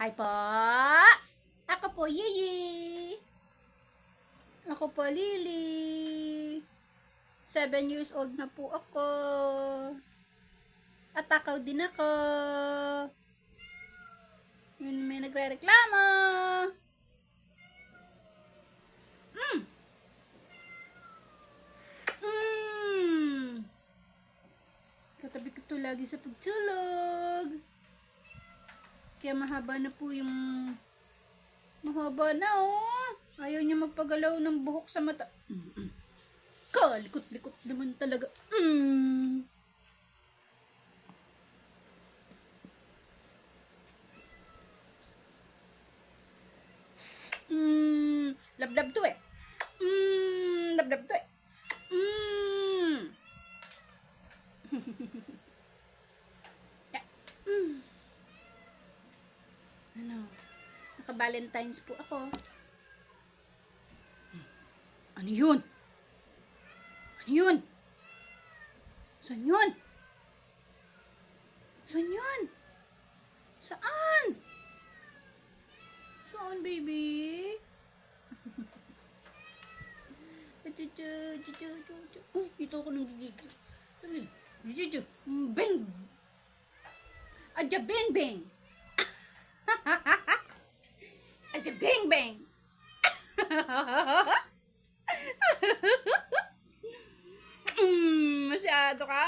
Hi po! Ako po, Yiyi. Ako po, Lily. 7 years old na po ako. At takaw din ako. Yun, may nagre-reklamo. Katabi ko to lagi sa pagtulog. Kaya mahaba na po yung... Mahaba na, oh. Ayaw niya magpagalaw ng buhok sa mata. Kalikot-likot naman talaga. Lablab to eh. Lablab to eh. Ano? Naka-Valentine's po ako. Ano yun? Ano yun? Saan yun? Saan yun? Saan? Saan, baby? Uy, ito ako nang gigigil. Bang! Adya bang bang! Adya bang bang! Masyado ka!